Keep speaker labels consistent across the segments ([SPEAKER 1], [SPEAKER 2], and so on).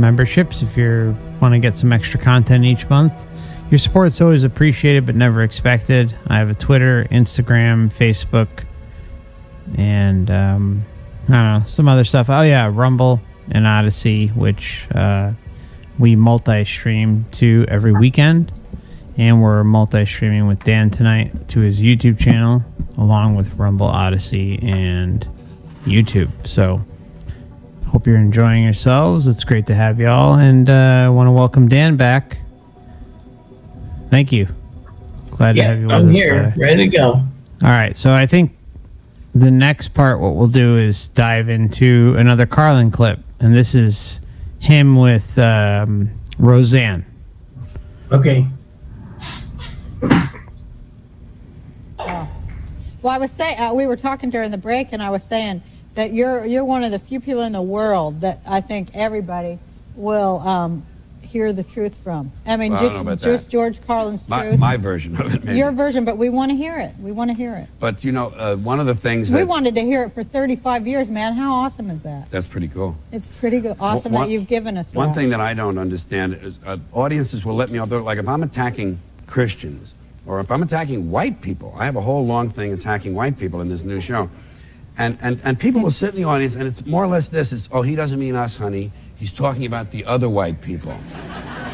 [SPEAKER 1] memberships if you want to get some extra content each month. Your support's always appreciated but never expected. I have a Twitter, Instagram, Facebook, and I don't know, some other stuff. Oh yeah, Rumble and Odyssey, which we multi-stream to every weekend. And we're multi-streaming with Dan tonight to his YouTube channel, along with Rumble, Odyssey, and YouTube. So, hope you're enjoying yourselves. It's great to have y'all, and I want to welcome Dan back. Thank you. Glad to have you with us.
[SPEAKER 2] I'm here, ready to go.
[SPEAKER 1] All right, so I think the next part, what we'll do is dive into another Carlin clip, and this is him with Roseanne.
[SPEAKER 2] Okay.
[SPEAKER 3] Well, I was saying, we were talking during the break, and I was saying that you're one of the few people in the world that I think everybody will hear the truth from. I mean, just George Carlin's truth.
[SPEAKER 4] My version of it, maybe.
[SPEAKER 3] Your version, but we want to hear it. We want to hear it.
[SPEAKER 4] But, you know, one of the things that...
[SPEAKER 3] We wanted to hear it for 35 years, man. How awesome is that?
[SPEAKER 4] That's pretty cool.
[SPEAKER 3] It's pretty good. Awesome that you've given us that.
[SPEAKER 4] One thing that I don't understand is audiences will let me off. Like, if I'm attacking Christians, or if I'm attacking white people, I have a whole long thing attacking white people in this new show. And people will sit in the audience, and it's more or less this. It's, oh, he doesn't mean us, honey. He's talking about the other white people.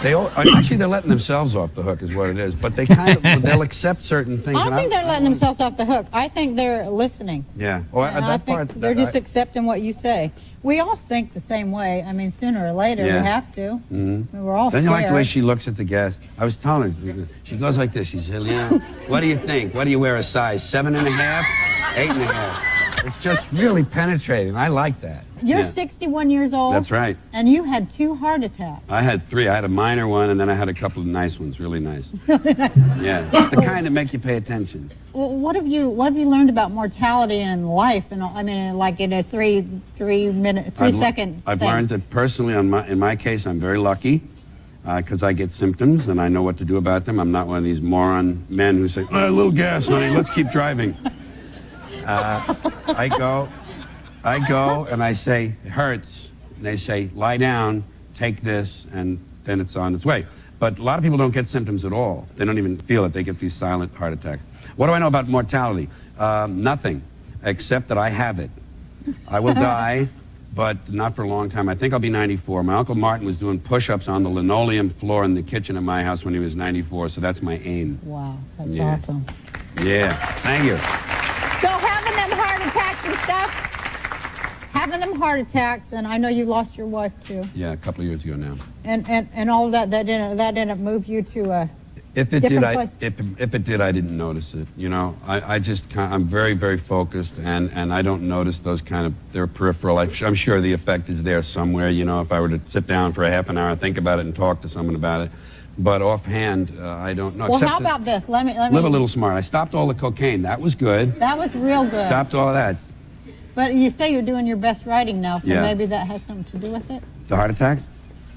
[SPEAKER 4] Actually, they're letting themselves off the hook is what it is. But they they'll accept certain things.
[SPEAKER 3] I don't think they're letting themselves off the hook. I think they're listening.
[SPEAKER 4] Yeah.
[SPEAKER 3] I think they're just accepting what you say. We all think the same way. I mean, sooner or later, we have to.
[SPEAKER 4] Mm-hmm.
[SPEAKER 3] We're all scared.
[SPEAKER 4] Then you like the way she looks at the guest. I was telling her, she goes like this. She said, you know, what do you think? What do you wear a size? 7.5? 8.5? It's just really penetrating. I like that.
[SPEAKER 3] You're 61 years old.
[SPEAKER 4] That's right.
[SPEAKER 3] And you had 2 heart attacks.
[SPEAKER 4] I had 3. I had a minor one, and then I had a couple of nice ones, really nice.
[SPEAKER 3] Really nice.
[SPEAKER 4] Yeah, the kind that make you pay attention.
[SPEAKER 3] Well, what have you learned about mortality and life? And I mean, like in a 3 second.
[SPEAKER 4] I've learned that personally, in my case, I'm very lucky because I get symptoms and I know what to do about them. I'm not one of these moron men who say, "Oh, a little gas, honey. Let's keep driving." I go and I say, it hurts. And they say, lie down, take this, and then it's on its way. But a lot of people don't get symptoms at all. They don't even feel it. They get these silent heart attacks. What do I know about mortality? Nothing, except that I have it. I will die, but not for a long time. I think I'll be 94. My Uncle Martin was doing push-ups on the linoleum floor in the kitchen of my house when he was 94, so that's my aim.
[SPEAKER 3] Wow, that's awesome.
[SPEAKER 4] Yeah, thank you.
[SPEAKER 3] So having them heart attacks and stuff, and I know you lost your wife too.
[SPEAKER 4] Yeah, a couple of years ago now.
[SPEAKER 3] And all of that didn't move you to a different place.
[SPEAKER 4] If it did, I didn't notice it. You know, I'm very, very focused, and I don't notice those kind of, they're peripheral. I'm sure the effect is there somewhere. You know, if I were to sit down for a half an hour and think about it and talk to someone about it. But offhand, I don't know.
[SPEAKER 3] Well, how about this? Let me
[SPEAKER 4] live a little smart. I stopped all the cocaine. That was good.
[SPEAKER 3] That was real good.
[SPEAKER 4] Stopped all of that.
[SPEAKER 3] But you say you're doing your best writing now, so maybe that has something to do with it?
[SPEAKER 4] The heart attacks?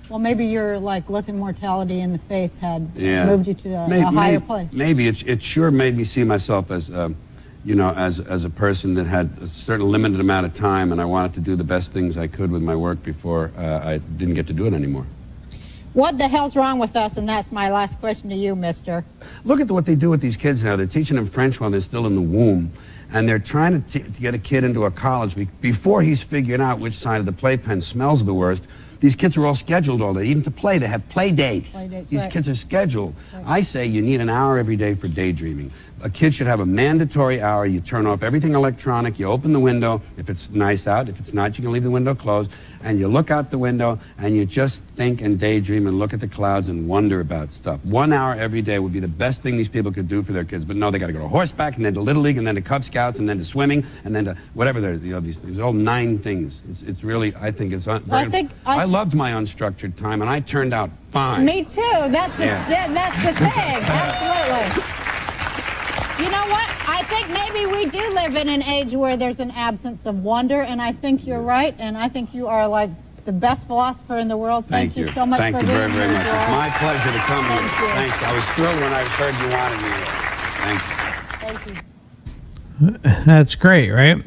[SPEAKER 3] Well, maybe your looking mortality in the face had moved you to a higher place.
[SPEAKER 4] Maybe it sure made me see myself as, you know, as a person that had a certain limited amount of time, and I wanted to do the best things I could with my work before I didn't get to do it anymore.
[SPEAKER 3] What the hell's wrong with us? And that's my last question to you, mister.
[SPEAKER 4] Look at what they do with these kids now. They're teaching them French while they're still in the womb. And they're trying to get a kid into a college before he's figured out which side of the playpen smells the worst. These kids are all scheduled all day. Even to play, they have play dates. These kids are scheduled. Right. I say you need an hour every day for daydreaming. A kid should have a mandatory hour. You turn off everything electronic. You open the window. If it's nice out, if it's not, you can leave the window closed. And you look out the window and you just think and daydream and look at the clouds and wonder about stuff. 1 hour every day would be the best thing these people could do for their kids. But no, they got to go to horseback and then to Little League and then to Cub Scouts and then to swimming and then to whatever these things. All 9 things. It's really, I think it's I loved my unstructured time and I turned out fine.
[SPEAKER 3] Me too. That's the thing. Absolutely. You know what? I think maybe we do live in an age where there's an absence of wonder, and I think you're right, and I think you are like the best philosopher in the world. Thank you so much for being here.
[SPEAKER 4] Thank you very, very much. It's my pleasure to come here. Thanks. I was thrilled when I heard you wanted me here. Thank you.
[SPEAKER 1] That's great, right?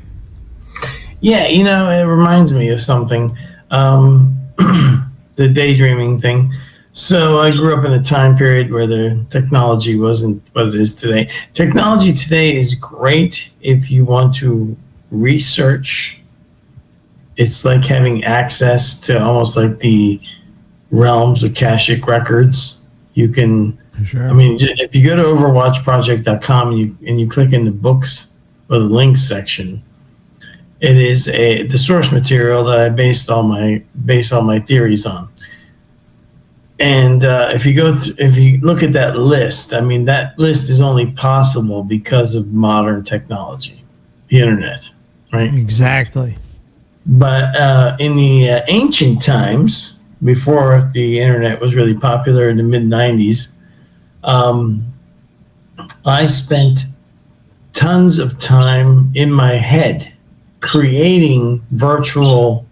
[SPEAKER 2] Yeah, you know, it reminds me of something. the daydreaming thing. So I grew up in a time period where the technology wasn't what it is today. Technology today is great if you want to research. It's like having access to almost like the realms of Akashic records. You can,
[SPEAKER 1] Sure.
[SPEAKER 2] I mean, if you go to overwatchproject.com and you click in the books or the links section, it is the source material that I base all my theories on. And if you look at that list, I mean, that list is only possible because of modern technology, the internet, right?
[SPEAKER 1] Exactly.
[SPEAKER 2] But in the ancient times, before the internet was really popular in the mid 90s, I spent tons of time in my head creating virtual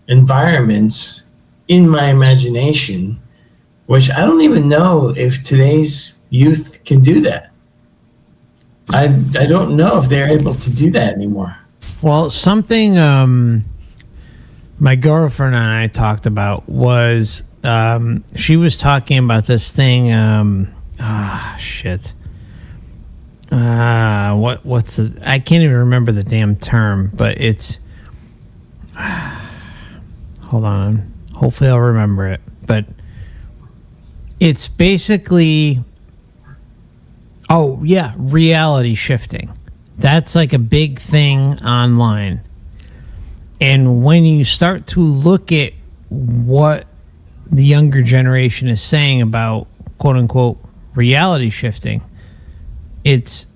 [SPEAKER 2] environments in my imagination, which I don't even know if today's youth can do that. I don't know if they're able to do that anymore.
[SPEAKER 1] Well, something my girlfriend and I talked about was she was talking about this thing. What's the? I can't even remember the damn term, but it's. Hold on. Hopefully, I'll remember it. But it's basically. Oh yeah, reality shifting. That's like a big thing online. And when you start to look at what the younger generation is saying about quote unquote reality shifting, it's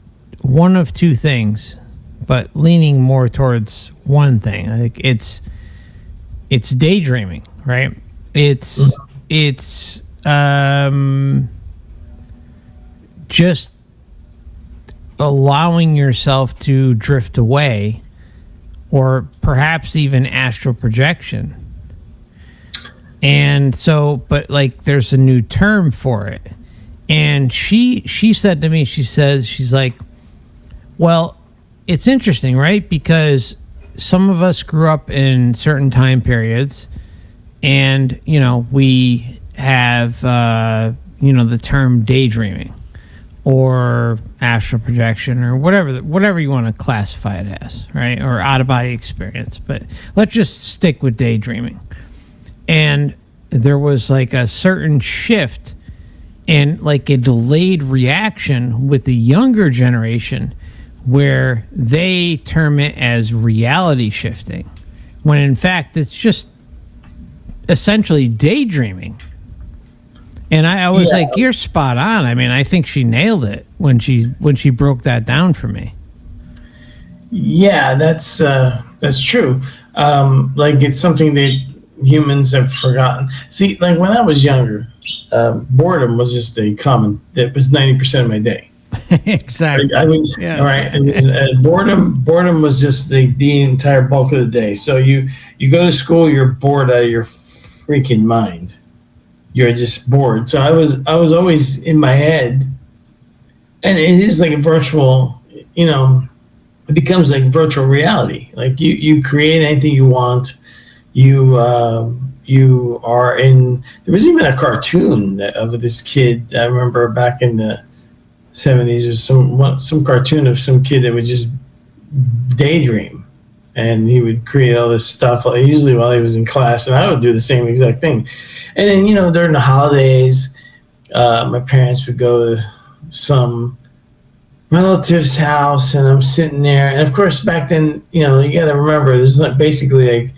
[SPEAKER 1] one of two things, but leaning more towards one thing. I think it's daydreaming, right? It's just allowing yourself to drift away, or perhaps even astral projection. And so, but like, there's a new term for it. And she said to me, she's like, well, it's interesting, right? Because some of us grew up in certain time periods, and, you know, we have, the term daydreaming or astral projection or whatever you want to classify it as, right? Or out-of-body experience. But let's just stick with daydreaming. And there was like a certain shift and like a delayed reaction with the younger generation where they term it as reality shifting, when in fact it's just essentially daydreaming. And I was like, you're spot on. I mean, I think she nailed it when she broke that down for me.
[SPEAKER 2] Yeah, that's true. Like, it's something that humans have forgotten. See, like when I was younger, boredom was just that was 90% of my day.
[SPEAKER 1] Exactly.
[SPEAKER 2] I mean,
[SPEAKER 1] yeah.
[SPEAKER 2] All right. And boredom was just the entire bulk of the day. So you go to school, you're bored out of your freaking mind. You're just bored. So I was always in my head, and it is like a virtual, it becomes like virtual reality. Like you create anything you want. You are in. There was even a cartoon of this kid. I remember back in the 70s, there's some cartoon of some kid that would just daydream, and he would create all this stuff, usually while he was in class, and I would do the same exact thing. And then, during the holidays, my parents would go to some relative's house, and I'm sitting there. And of course, back then, you got to remember, there's basically like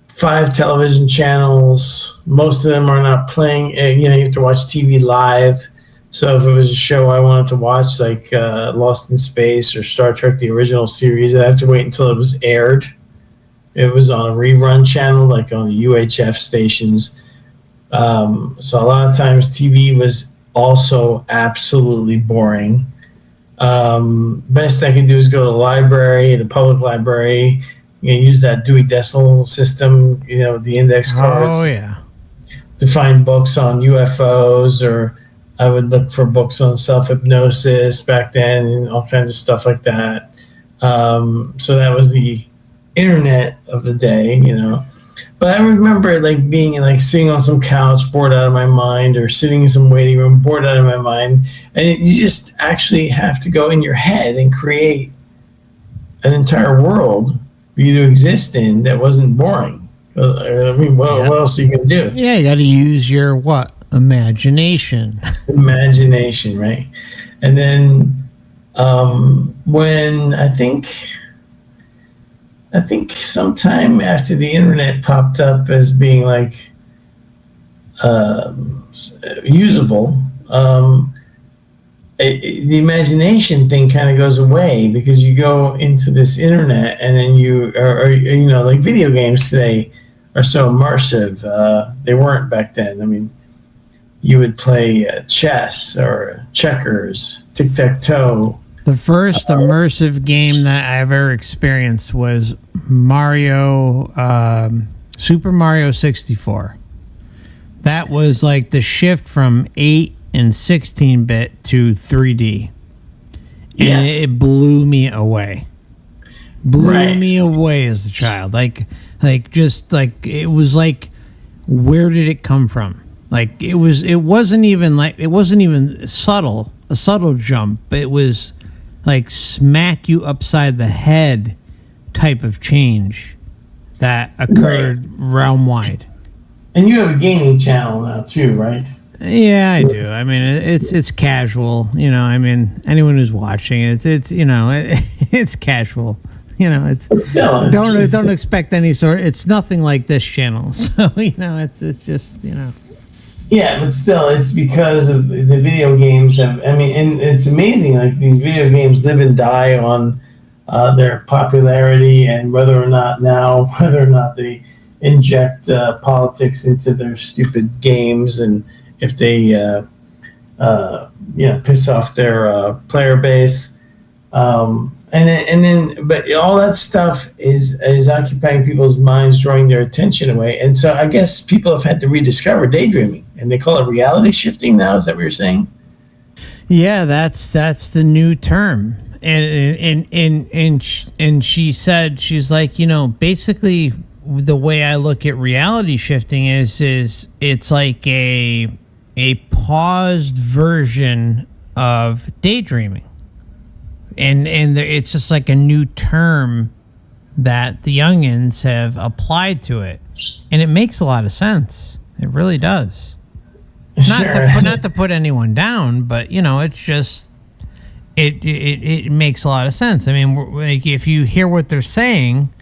[SPEAKER 2] 5 television channels. Most of them are not playing. You have to watch TV live. So if it was a show I wanted to watch, like Lost in Space or Star Trek, the original series, I'd have to wait until it was aired. It was on a rerun channel, like on the UHF stations. So a lot of times TV was also absolutely boring. Best I can do is go to the public library, use that Dewey Decimal System, the index cards.
[SPEAKER 1] Oh, yeah.
[SPEAKER 2] To find books on UFOs, or I would look for books on self-hypnosis back then and all kinds of stuff like that. So that was the internet of the day, But I remember like being like sitting on some couch, bored out of my mind, or sitting in some waiting room, bored out of my mind, and you just actually have to go in your head and create an entire world for you to exist in that wasn't boring. I mean, what else are you gonna do?
[SPEAKER 1] Yeah, you got to use your what? Imagination.
[SPEAKER 2] Imagination, right? And then when I think sometime after the internet popped up as being like usable, the imagination thing kind of goes away because you go into this internet and then you are like video games today are so immersive. They weren't back then. I mean, you would play chess or checkers, tic-tac-toe.
[SPEAKER 1] The first immersive game that I've ever experienced was Super Mario 64. That was like the shift from 8 and 16-bit to 3D. And it blew me away. Blew me away as a child. Like it was like, where did it come from? Like it wasn't even a subtle jump, but it was like smack you upside the head type of change that occurred realm wide.
[SPEAKER 2] And you have a gaming channel now too, right?
[SPEAKER 1] Yeah, I do. I mean, it's casual, you know. I mean, anyone who's watching it's you know, it's casual. You know, it's don't expect any sort. It's nothing like this channel, so you know, it's just, you know.
[SPEAKER 2] Yeah, but still, it's because of the video games have. I mean, and it's amazing. Like these video games live and die on their popularity and whether or not they inject politics into their stupid games, and if they piss off their player base. And then, but all that stuff is occupying people's minds, drawing their attention away. And so I guess people have had to rediscover daydreaming, and they call it reality shifting now. Is that what you're saying?
[SPEAKER 1] Yeah, that's the new term. And she said, she's like, you know, basically the way I look at reality shifting is it's like a paused version of daydreaming. And it's just like a new term that the youngins have applied to it, and it makes a lot of sense. It really does. Not to put anyone down, but you know, it's just it makes a lot of sense. I mean, like if you hear what they're saying,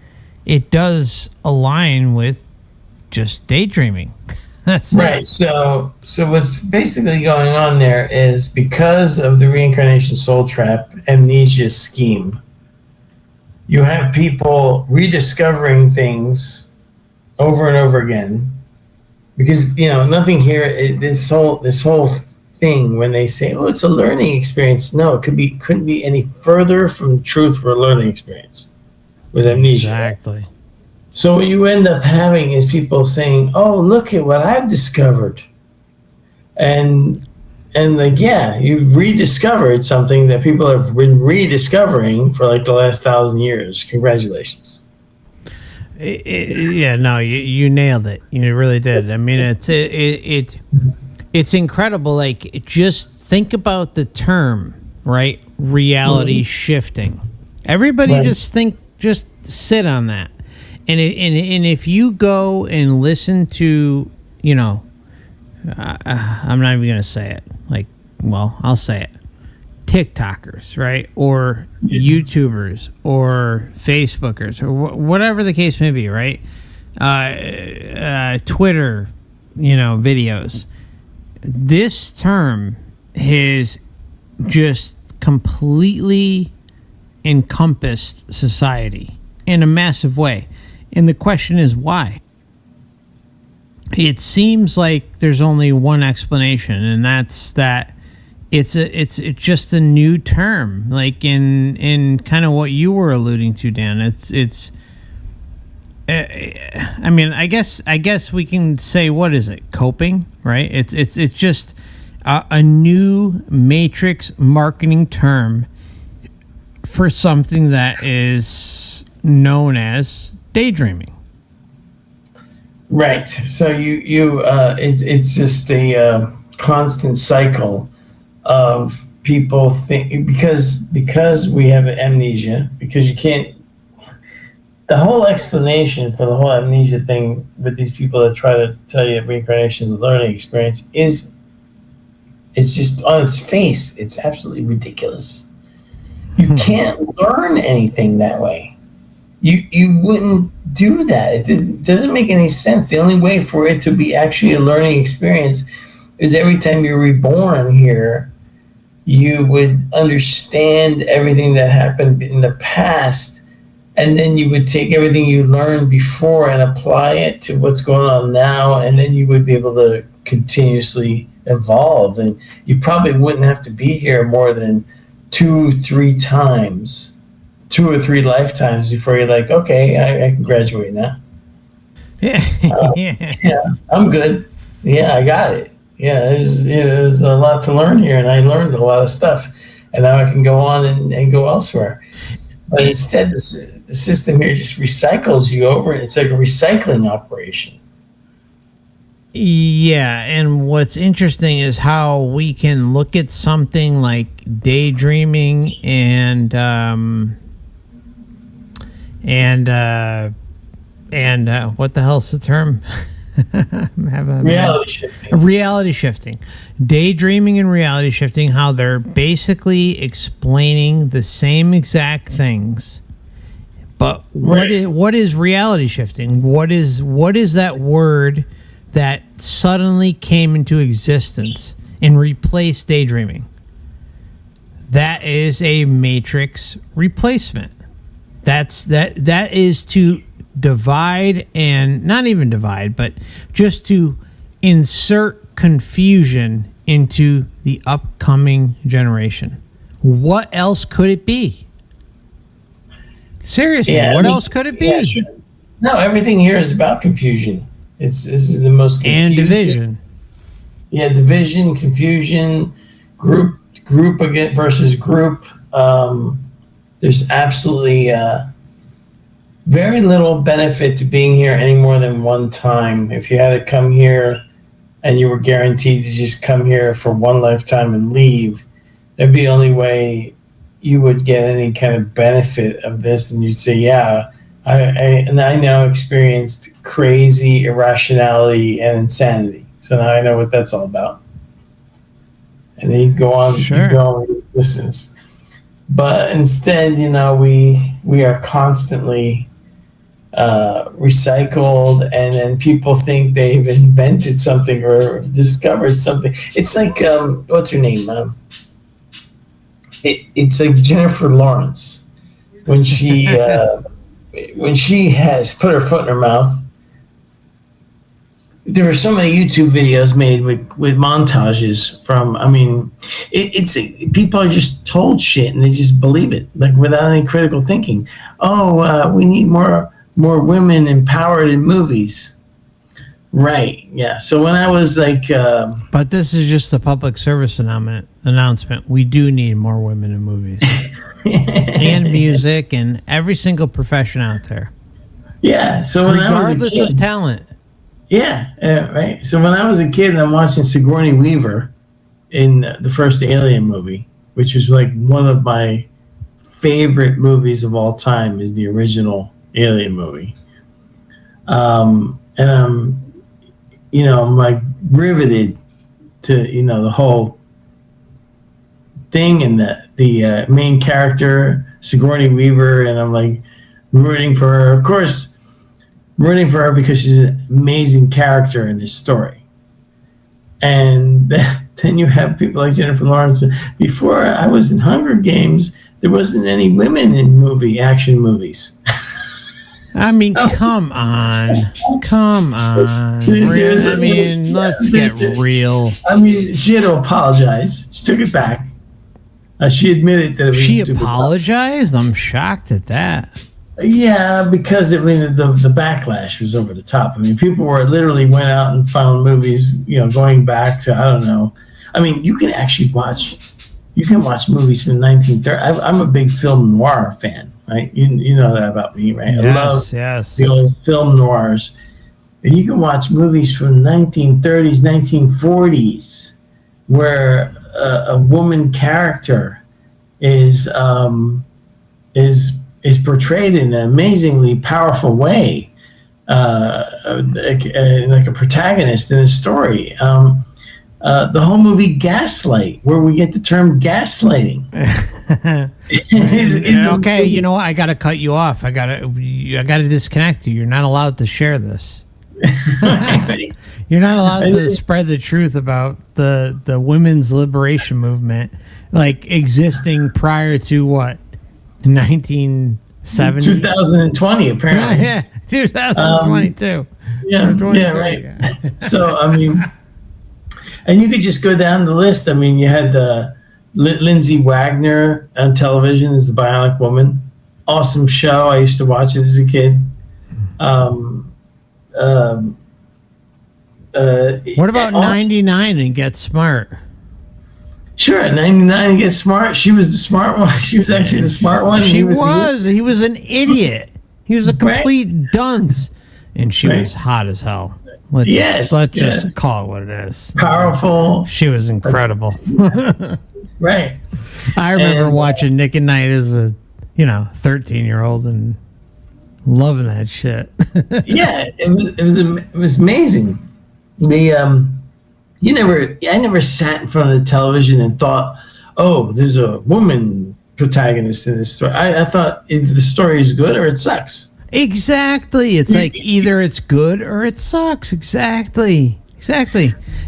[SPEAKER 1] it does align with just daydreaming. That's
[SPEAKER 2] right. So what's basically going on there is because of the reincarnation soul trap amnesia scheme, you have people rediscovering things over and over again because, you know, nothing here, this whole thing when they say, oh, it's a learning experience. No, couldn't be any further from truth for a learning experience with amnesia.
[SPEAKER 1] Exactly.
[SPEAKER 2] So what you end up having is people saying, "Oh, look at what I've discovered," and like, yeah, you've rediscovered something that people have been rediscovering for like the last 1,000 years. Congratulations.
[SPEAKER 1] Yeah, no, you nailed it. You really did. I mean, it's incredible. Like, just think about the term, right? Reality shifting. Everybody just sit on that. And if you go and listen to, you know, I'm not even going to say it. Like, well, I'll say it. TikTokers, right? Or YouTubers or Facebookers or whatever the case may be, right? Twitter, you know, videos. This term has just completely encompassed society in a massive way. And the question is why? It seems like there's only one explanation, and that's that it's just a new term, like in kind of what you were alluding to, Dan. I mean, I guess we can say, what is it? Coping, right? It's just a new matrix marketing term for something that is known as daydreaming.
[SPEAKER 2] Right. So it's just a constant cycle of people think because we have amnesia, because you can't. The whole explanation for the whole amnesia thing with these people that try to tell you reincarnation is a learning experience is it's just on its face. It's absolutely ridiculous. You can't learn anything that way. You wouldn't do that. It doesn't make any sense. The only way for it to be actually a learning experience is every time you're reborn here, you would understand everything that happened in the past, and then you would take everything you learned before and apply it to what's going on now, and then you would be able to continuously evolve. And you probably wouldn't have to be here more than 2-3 times, 2 or 3 lifetimes before you're like, okay, I can graduate now. Yeah, I'm good. Yeah, I got it. Yeah, there's a lot to learn here, and I learned a lot of stuff, and now I can go on and go elsewhere. But instead, the system here just recycles you over. It's like a recycling operation.
[SPEAKER 1] Yeah, and what's interesting is how we can look at something like daydreaming and what the hell's the term? Reality shifting. Daydreaming and reality shifting, how they're basically explaining the same exact things. But what is reality shifting? What is that word that suddenly came into existence and replaced daydreaming? That is a matrix replacement. That is to divide, and not even divide, but just to insert confusion into the upcoming generation. What else could it be? Seriously, what else could it be?
[SPEAKER 2] Yeah, sure. No, everything here is about confusion. This is the most confusing.
[SPEAKER 1] And division.
[SPEAKER 2] Yeah, division, confusion, group again versus group. There's absolutely very little benefit to being here any more than one time. If you had to come here and you were guaranteed to just come here for one lifetime and leave, that'd be the only way you would get any kind of benefit of this. And you'd say, yeah, I now experienced crazy irrationality and insanity. So now I know what that's all about. And then you go on,
[SPEAKER 1] sure.
[SPEAKER 2] You go on with distance. But instead, we are constantly recycled, and then people think they've invented something or discovered something. It's like, what's her name? It's like Jennifer Lawrence when she has put her foot in her mouth. There were so many YouTube videos made with montages from. I mean, it's people are just told shit and they just believe it, like without any critical thinking. Oh, we need more women empowered in movies. Right. Yeah. So when I was like,
[SPEAKER 1] but this is just a public service announcement. We do need more women in movies and music and every single profession out there.
[SPEAKER 2] Yeah. So when
[SPEAKER 1] regardless of talent.
[SPEAKER 2] Yeah, right. So when I was a kid and I'm watching Sigourney Weaver in the first Alien movie, which was like one of my favorite movies of all time, is the original Alien movie. And I'm like riveted to the whole thing, and the main character Sigourney Weaver, and I'm like rooting for her. Of course. Rooting for her because she's an amazing character in this story. And then you have people like Jennifer Lawrence. Before I was in Hunger Games, there wasn't any women in action movies.
[SPEAKER 1] I mean, come on. Really? I mean, let's get real.
[SPEAKER 2] I mean, she had to apologize. She took it back. She admitted that it was
[SPEAKER 1] She apologized? I'm shocked at that.
[SPEAKER 2] Yeah, because the backlash was over the top. I mean, people literally went out and found movies, going back to, I don't know. I mean, you can watch movies from the 1930s. I'm a big film noir fan, right? You know that about me, right?
[SPEAKER 1] Yes,
[SPEAKER 2] I love the old film noirs. And you can watch movies from 1930s, 1940s, where a woman character is portrayed in an amazingly powerful way, like a protagonist in a story. The whole movie Gaslight, where we get the term gaslighting.
[SPEAKER 1] Okay, you know what? I got to cut you off. I got to disconnect you. You're not allowed to share this. You're not allowed to spread the truth about the women's liberation movement, like existing prior to what, 1970?
[SPEAKER 2] 2020, apparently.
[SPEAKER 1] Yeah, 2022.
[SPEAKER 2] Yeah, right. So, I mean, and you could just go down the list. I mean, you had Lindsay Wagner on television as the Bionic Woman. Awesome show. I used to watch it as a kid.
[SPEAKER 1] What about 99 and Get Smart?
[SPEAKER 2] Sure, 99 and Get Smart. She was the smart one. She was actually the smart one.
[SPEAKER 1] He was an idiot. He was a complete dunce. And she was hot as hell. Let's just call it what it is.
[SPEAKER 2] Powerful.
[SPEAKER 1] She was incredible.
[SPEAKER 2] Right.
[SPEAKER 1] I remember watching Nick at Night as a 13-year-old and loving that shit.
[SPEAKER 2] Yeah, it was amazing. I never sat in front of the television and thought, oh, there's a woman protagonist in this story. I thought either the story is good or it sucks.
[SPEAKER 1] Exactly. It's like either it's good or it sucks. Exactly.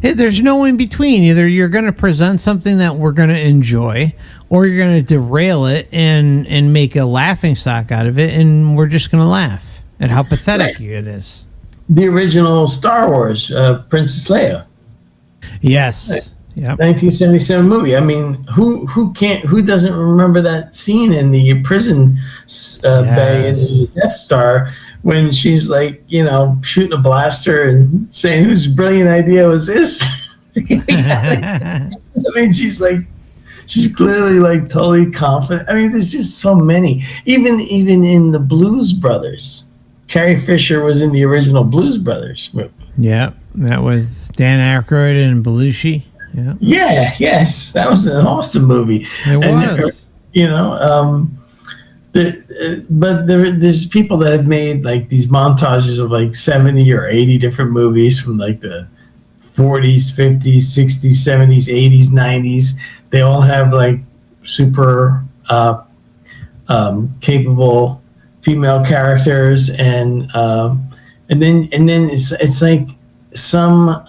[SPEAKER 1] There's no in between. Either you're going to present something that we're going to enjoy, or you're going to derail it and make a laughing stock out of it, and we're just going to laugh at how pathetic it is.
[SPEAKER 2] The original Star Wars, Princess Leia.
[SPEAKER 1] Yes. Yep.
[SPEAKER 2] 1977 movie. I mean, who doesn't remember that scene in the prison bay in the Death Star when she's like, shooting a blaster and saying, whose brilliant idea was this? I mean, she's clearly like totally confident. I mean, there's just so many. Even in the Blues Brothers, Carrie Fisher was in the original Blues Brothers movie. Yeah,
[SPEAKER 1] that was Dan Aykroyd and Belushi. Yeah.
[SPEAKER 2] Yeah. Yes, that was an awesome movie.
[SPEAKER 1] It was.
[SPEAKER 2] But there's people that have made like these montages of like 70 or 80 different movies from like the 40s, 50s, 60s, 70s, 80s, 90s. They all have like super capable female characters, and then it's like some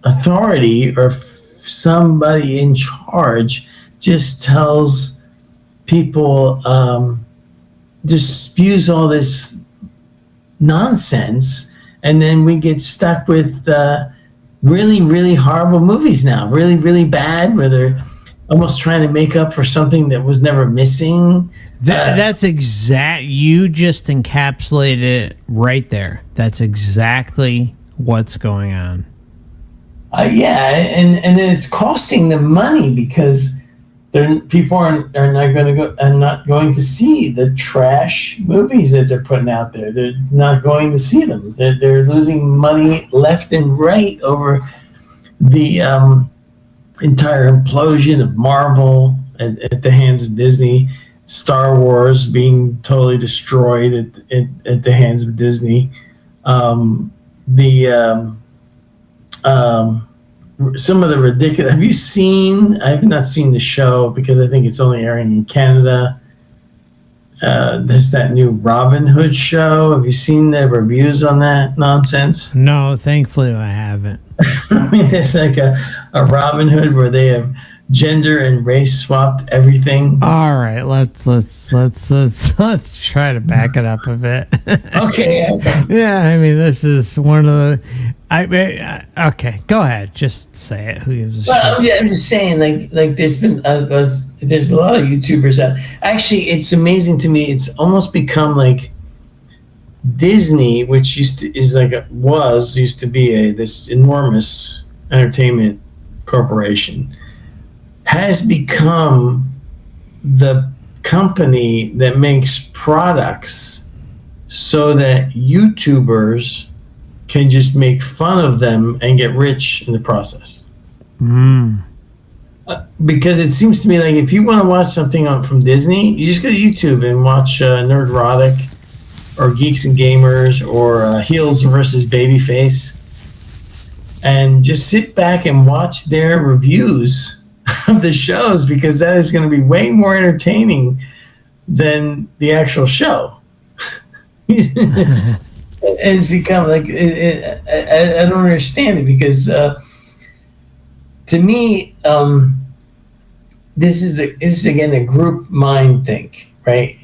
[SPEAKER 2] authority or somebody in charge just tells people, just spews all this nonsense, and then we get stuck with really, really horrible movies now, really, really bad, where they're almost trying to make up for something that was never missing.
[SPEAKER 1] That's you just encapsulated it right there. That's exactly what's going on.
[SPEAKER 2] Yeah, and then it's costing them money because people are not going to see the trash movies that they're putting out there. They're not going to see them. They're losing money left and right over the entire implosion of Marvel at the hands of Disney. Star Wars being totally destroyed at the hands of Disney. Some of the ridiculous. Have you seen? I have not seen the show because I think it's only airing in Canada. There's that new Robin Hood show. Have you seen the reviews on that nonsense?
[SPEAKER 1] No, thankfully I haven't.
[SPEAKER 2] I mean, there's like a Robin Hood where they have gender and race swapped everything.
[SPEAKER 1] All right, let's try to back it up a bit.
[SPEAKER 2] Okay.
[SPEAKER 1] Yeah, I mean, this is one of the. Okay, go ahead. Just say it. Who gives a shit?
[SPEAKER 2] I'm just saying, like there's been there's a lot of YouTubers out. Actually, it's amazing to me. It's almost become like Disney, which used to be this enormous entertainment corporation, has become the company that makes products so that YouTubers can just make fun of them and get rich in the process. Because it seems to me like if you want to watch something from Disney, you just go to YouTube and watch Nerdrotic or Geeks and Gamers or Heels versus Babyface, and just sit back and watch their reviews of the shows, because that is going to be way more entertaining than the actual show. And it's become like I don't understand it, because to me, this is again a group mind thing, right?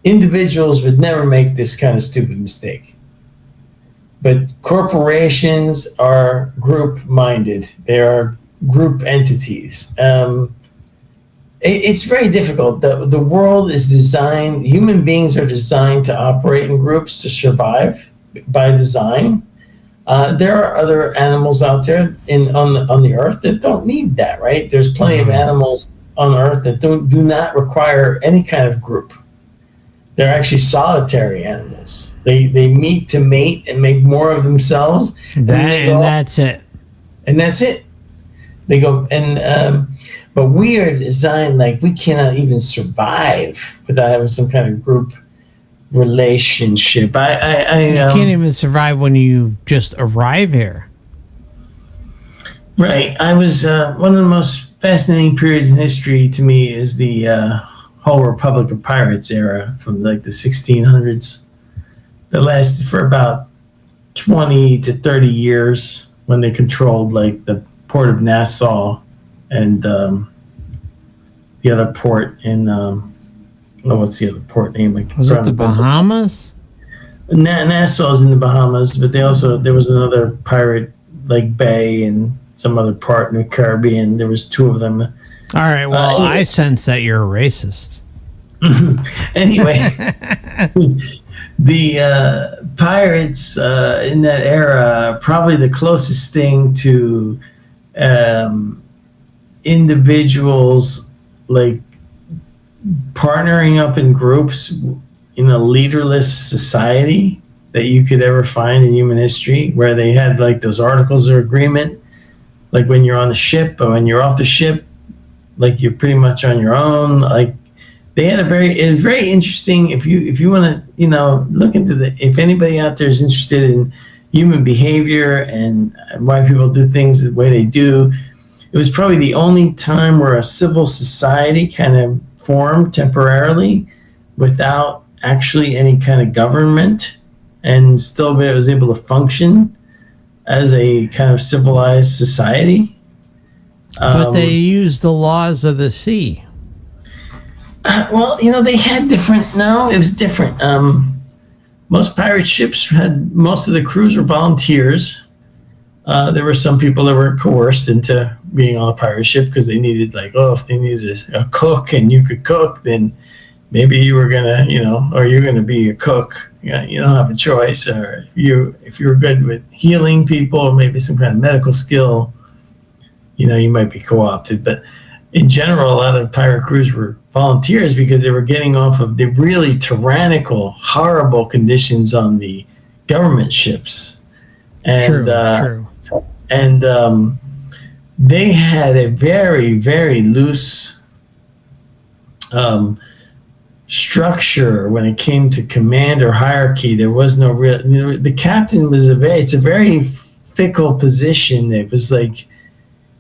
[SPEAKER 2] Individuals would never make this kind of stupid mistake, but corporations are group minded. They are group entities. It's very difficult. The world is designed. Human beings are designed to operate in groups to survive by design. There are other animals out there on the earth that don't need that, right? There's plenty of animals on earth that do not require any kind of group. They're actually solitary animals. They meet to mate and make more of themselves.
[SPEAKER 1] That's it.
[SPEAKER 2] And that's it. They go but we are designed like we cannot even survive without having some kind of group relationship.
[SPEAKER 1] You can't even survive when you just arrive here.
[SPEAKER 2] Right. I was one of the most fascinating periods in history to me is the whole Republic of Pirates era from like the 1600s that lasted for about 20 to 30 years, when they controlled like the port of Nassau and the other port in what's the other port name?
[SPEAKER 1] Was it the Bahamas?
[SPEAKER 2] Nassau's in the Bahamas, but there was another pirate like bay and some other part in the Caribbean. There was two of them.
[SPEAKER 1] All right. Well, I sense that you're a racist.
[SPEAKER 2] Anyway, the pirates in that era, probably the closest thing to individuals like partnering up in groups in a leaderless society that you could ever find in human history, where they had like those articles of agreement, like when you're on the ship or when you're off the ship, like you're pretty much on your own. Like they had it's very interesting. If you want to, look into if anybody out there is interested in human behavior and why people do things the way they do, it was probably the only time where a civil society kind of formed temporarily without actually any kind of government, and still was able to function as a kind of civilized society.
[SPEAKER 1] But they used the laws of the sea.
[SPEAKER 2] Well, they had different. No, it was different. Most pirate ships most of the crews were volunteers. There were some people that were coerced into being on a pirate ship because they needed, if they needed a cook and you could cook, then maybe you were gonna, or you're gonna be a cook. You don't have a choice. Or if you were good with healing people, or maybe some kind of medical skill, you might be co-opted. But in general, a lot of pirate crews were volunteers because they were getting off of the really tyrannical, horrible conditions on the government ships. And,
[SPEAKER 1] true.
[SPEAKER 2] And they had a very, very loose structure when it came to command or hierarchy. There was no real. The captain was it's a very fickle position. It was like,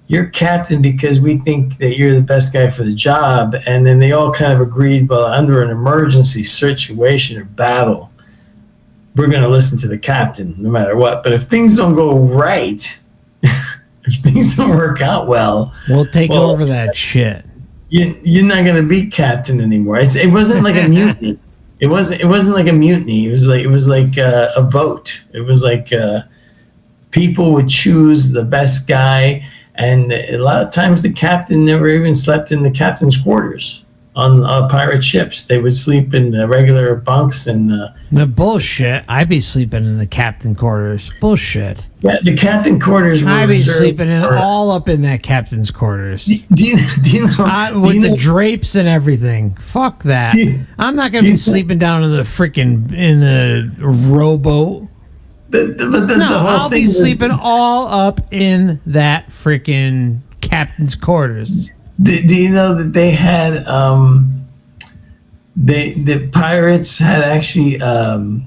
[SPEAKER 2] you're captain because we think that you're the best guy for the job, and then they all kind of agreed, well, under an emergency situation or battle, we're going to listen to the captain no matter what. But if things don't go right, if things don't work out well,
[SPEAKER 1] we'll take over that shit.
[SPEAKER 2] You're not going to be captain anymore. It wasn't like a mutiny. It wasn't like a mutiny. It was like a vote. It was like people would choose the best guy, and a lot of times the captain never even slept in the captain's quarters on pirate ships. They would sleep in the regular bunks and
[SPEAKER 1] the bullshit. I'd be sleeping in the captain quarters. Bullshit.
[SPEAKER 2] Yeah, the captain quarters were
[SPEAKER 1] I'd be sleeping all up in that captain's quarters.
[SPEAKER 2] Do you know
[SPEAKER 1] with the drapes and everything. Fuck that. I'm not gonna be sleeping down in the rowboat. No, I'll be sleeping all up in that freaking captain's quarters.
[SPEAKER 2] Do you know that they had the pirates had actually a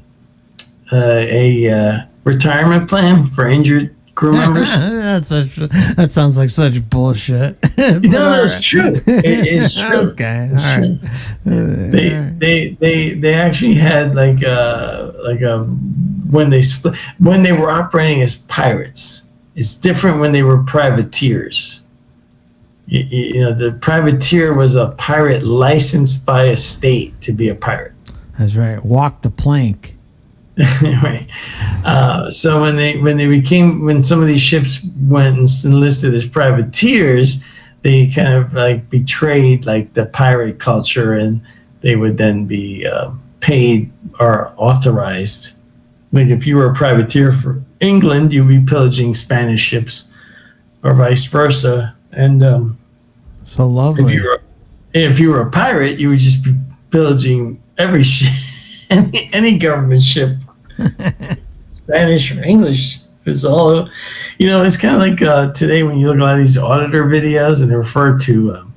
[SPEAKER 2] retirement plan for injured crew members?
[SPEAKER 1] That sounds like such bullshit.
[SPEAKER 2] No, it's true. It is true.
[SPEAKER 1] Okay,
[SPEAKER 2] it's
[SPEAKER 1] all
[SPEAKER 2] true.
[SPEAKER 1] right.
[SPEAKER 2] They actually had like a when they were operating as pirates. It's different when they were privateers. You know, the privateer was a pirate licensed by a state to be a pirate.
[SPEAKER 1] That's right. Walk the plank.
[SPEAKER 2] Right. So when some of these ships went and enlisted as privateers, they kind of like betrayed like the pirate culture, and they would then be paid or authorized. Like if you were a privateer for England, you'd be pillaging Spanish ships, or vice versa. And
[SPEAKER 1] so lovely.
[SPEAKER 2] If you were a pirate, you would just be pillaging every ship, any government ship, Spanish or English. It's all, you know. It's kind of like today when you look at a lot of these auditor videos, and they refer to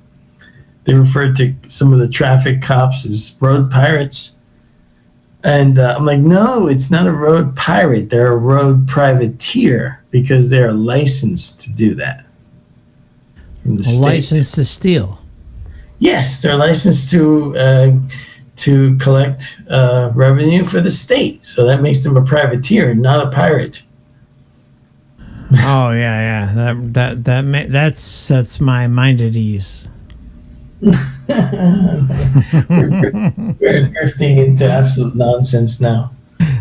[SPEAKER 2] some of the traffic cops as road pirates. And I'm like, no, it's not a road pirate. They're a road privateer because they're licensed to do that. From the state.
[SPEAKER 1] License to steal.
[SPEAKER 2] Yes, they're licensed to collect revenue for the state. So that makes them a privateer, not a pirate.
[SPEAKER 1] Oh yeah. That sets my mind at ease.
[SPEAKER 2] We're drifting into absolute nonsense now.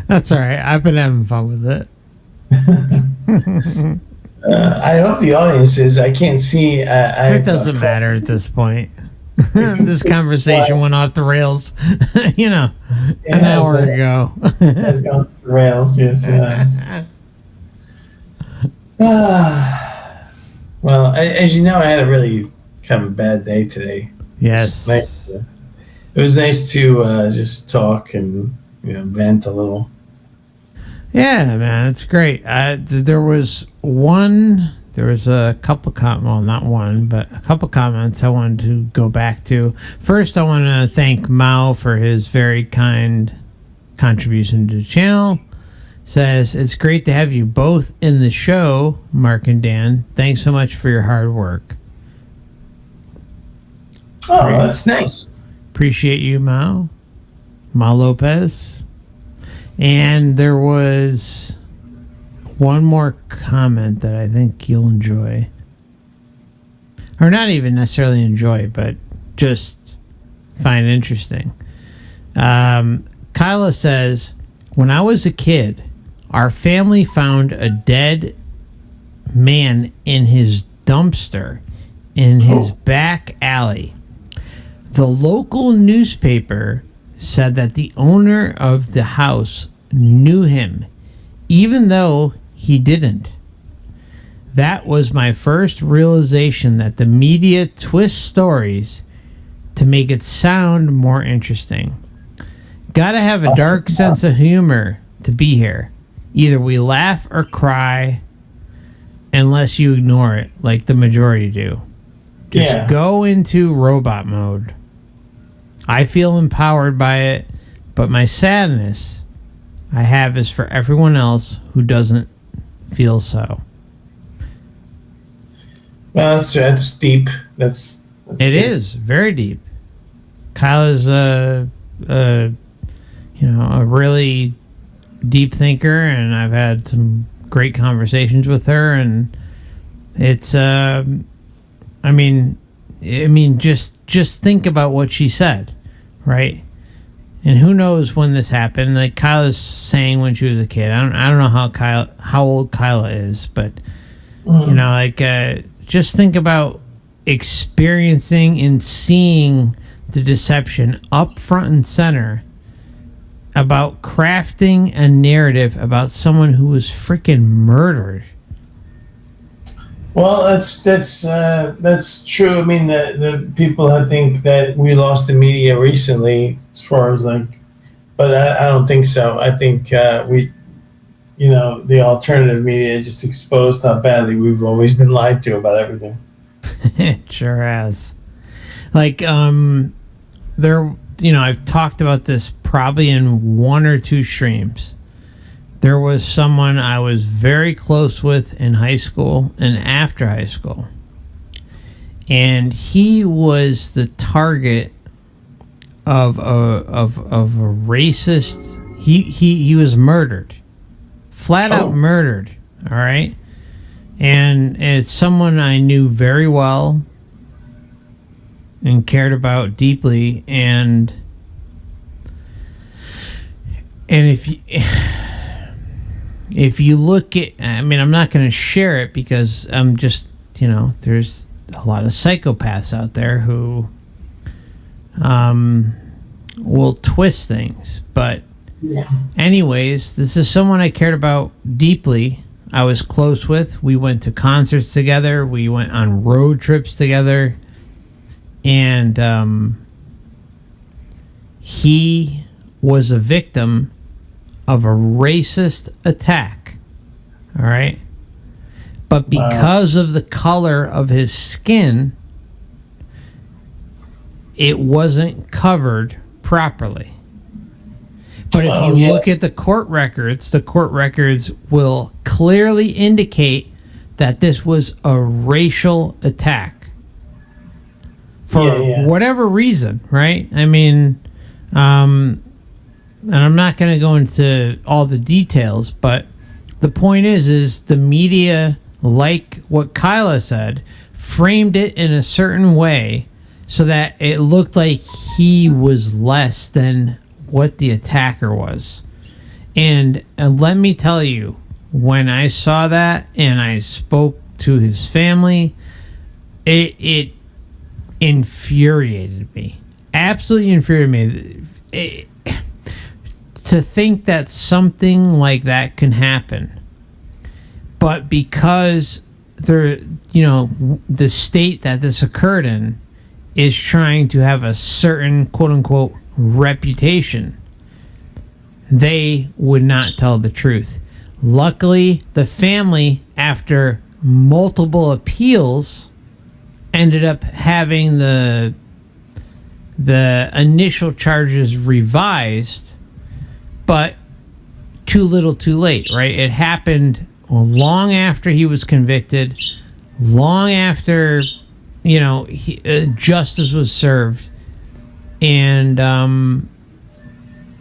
[SPEAKER 1] That's all right. I've been having fun with it.
[SPEAKER 2] I hope the audience is. I can't see.
[SPEAKER 1] It doesn't matter at this point. This conversation went off the rails, an hour ago.
[SPEAKER 2] Has gone off the rails, yes. Well, as you know, I had a really kind of a bad day today.
[SPEAKER 1] Yes.
[SPEAKER 2] It was nice to just talk and vent a little.
[SPEAKER 1] Yeah, man, it's great. There was a couple not one, but a couple comments I wanted to go back to. First, I want to thank Mao for his very kind contribution to the channel. Says, it's great to have you both in the show, Mark and Dan. Thanks so much for your hard work.
[SPEAKER 2] Oh, that's nice.
[SPEAKER 1] Appreciate you, Mao Lopez. And there was one more comment that I think you'll enjoy. Or not even necessarily enjoy, but just find interesting. Kyla says, when I was a kid, our family found a dead man in his dumpster in his back alley. The local newspaper said that the owner of the house knew him, even though he didn't. That was my first realization that the media twists stories to make it sound more interesting. Gotta have a dark sense of humor to be here. Either we laugh or cry, unless you ignore it like the majority do. Just go into robot mode. I feel empowered by it, but my sadness I have is for everyone else who doesn't feel so.
[SPEAKER 2] Well, that's deep. That's
[SPEAKER 1] it deep. Is very deep. Kyla's a really deep thinker, and I've had some great conversations with her, and it's just think about what she said, right? And who knows when this happened? Like Kyla's saying when she was a kid. I don't know how old Kyla is, but just think about experiencing and seeing the deception up front and center about crafting a narrative about someone who was freaking murdered.
[SPEAKER 2] Well, that's true. I mean, the people I think that we lost the media recently, as far as but I don't think so. I think the alternative media just exposed how badly we've always been lied to about everything.
[SPEAKER 1] It sure has. Like, I've talked about this probably in one or two streams. There was someone I was very close with in high school and after high school. And he was the target of a racist. He was murdered. Flat out murdered. All right? And it's someone I knew very well and cared about deeply, and if you look at, I mean, I'm not going to share it because I'm just, there's a lot of psychopaths out there who will twist things. But anyways, this is someone I cared about deeply. I was close with. We went to concerts together. We went on road trips together. And he was a victim of a racist attack. All right? But because of the color of his skin, it wasn't covered properly. But if you look at the court records will clearly indicate that this was a racial attack. For whatever reason, right? I mean, and I'm not going to go into all the details, but the point is the media, like what Kyla said, framed it in a certain way so that it looked like he was less than what the attacker was. And let me tell you, when I saw that and I spoke to his family, it infuriated me. Absolutely infuriated me. To think that something like that can happen, but because the state that this occurred in is trying to have a certain quote unquote reputation, they would not tell the truth. Luckily, the family, after multiple appeals, ended up having the initial charges revised, but too little too late, right? It happened long after he was convicted, long after justice was served, and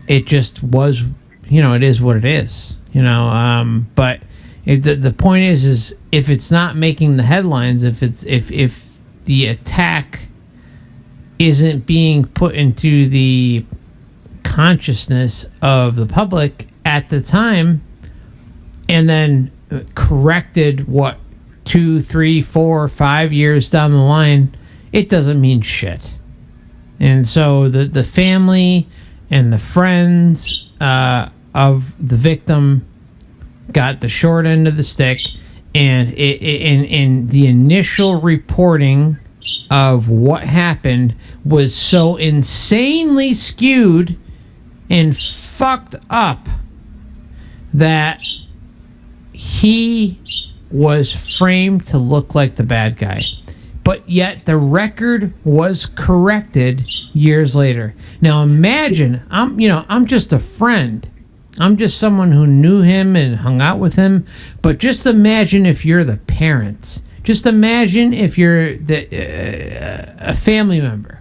[SPEAKER 1] it just was, it is what it is, but the point is if it's not making the headlines, if the attack isn't being put into the consciousness of the public at the time, and then corrected 2, 3, 4, 5 years down the line, it doesn't mean shit. And so the family and the friends of the victim got the short end of the stick, and in the initial reporting of what happened was so insanely skewed and fucked up that he was framed to look like the bad guy. But yet the record was corrected years later. Now imagine, I'm just a friend. I'm just someone who knew him and hung out with him. But just imagine if you're the parents. Just imagine if you're a family member.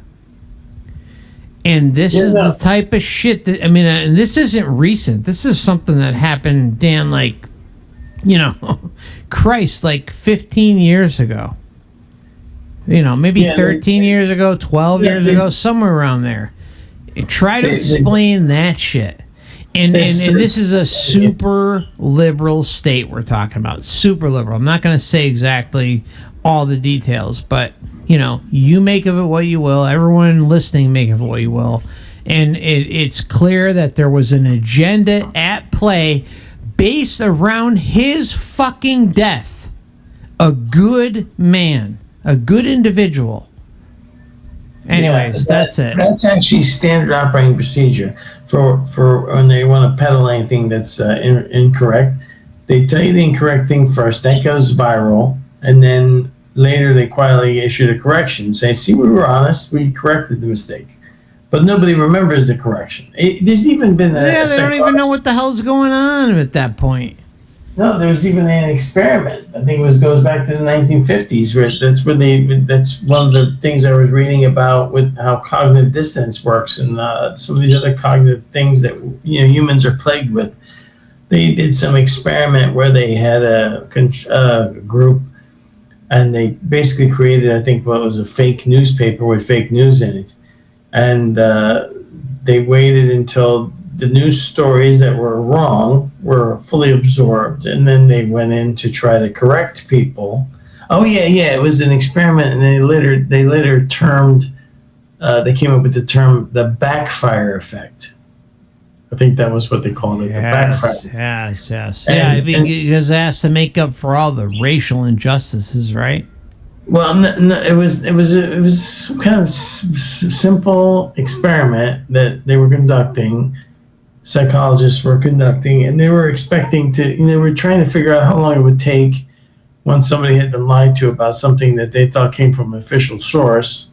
[SPEAKER 1] And this is the type of shit that, and this isn't recent. This is something that happened, Dan, Christ, 15 years ago. Maybe 13 years ago, 12 years ago, somewhere around there. Try to explain that shit. And this is a super liberal state we're talking about. Super liberal. I'm not going to say exactly all the details, but, you make of it what you will. Everyone listening, make of it what you will. And it's clear that there was an agenda at play based around his fucking death. A good man. A good individual. Anyways, that's it.
[SPEAKER 2] That's actually standard operating procedure. for when they want to peddle anything that's incorrect. They tell you the incorrect thing first, that goes viral, and then later they quietly issue the correction, say, see, we were honest, we corrected the mistake. But nobody remembers the correction. There's even been
[SPEAKER 1] they don't even know what the hell's going on at that point.
[SPEAKER 2] No, there was even an experiment. I think goes back to the 1950s. That's one of the things I was reading about with how cognitive dissonance works and some of these other cognitive things that humans are plagued with. They did some experiment where they had a group, and they basically created, I think, what was a fake newspaper with fake news in it, and they waited until the news stories that were wrong were fully absorbed, and then they went in to try to correct people. Oh yeah, it was an experiment, and they later termed, they came up with the term the backfire effect. I think that was what they called it, the backfire.
[SPEAKER 1] Yes. Because it has to make up for all the racial injustices, right?
[SPEAKER 2] Well, no, it was some kind of simple experiment that they were conducting. Psychologists were conducting, and they were expecting to, they were trying to figure out how long it would take once somebody had been lied to about something that they thought came from an official source,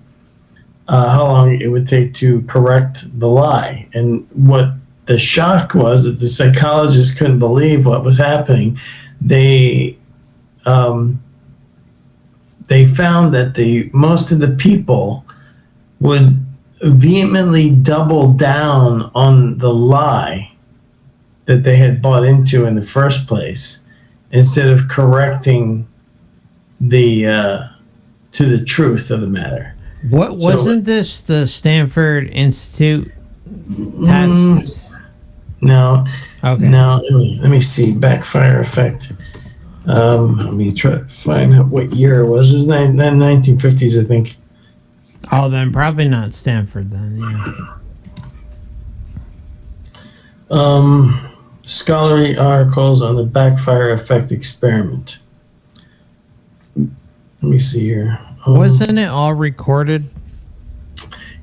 [SPEAKER 2] how long it would take to correct the lie. And what the shock was that the psychologists couldn't believe what was happening. They found that most of the people would vehemently double down on the lie that they had bought into in the first place, instead of correcting to the truth of the matter.
[SPEAKER 1] What wasn't this the Stanford Institute test?
[SPEAKER 2] No.
[SPEAKER 1] Okay.
[SPEAKER 2] Now let me see. Backfire effect. Let me try to find out what year it was. It was 1950s, I think.
[SPEAKER 1] Oh, then probably not Stanford then, yeah.
[SPEAKER 2] Scholarly articles on the backfire effect experiment. Let me see here.
[SPEAKER 1] Wasn't it all recorded?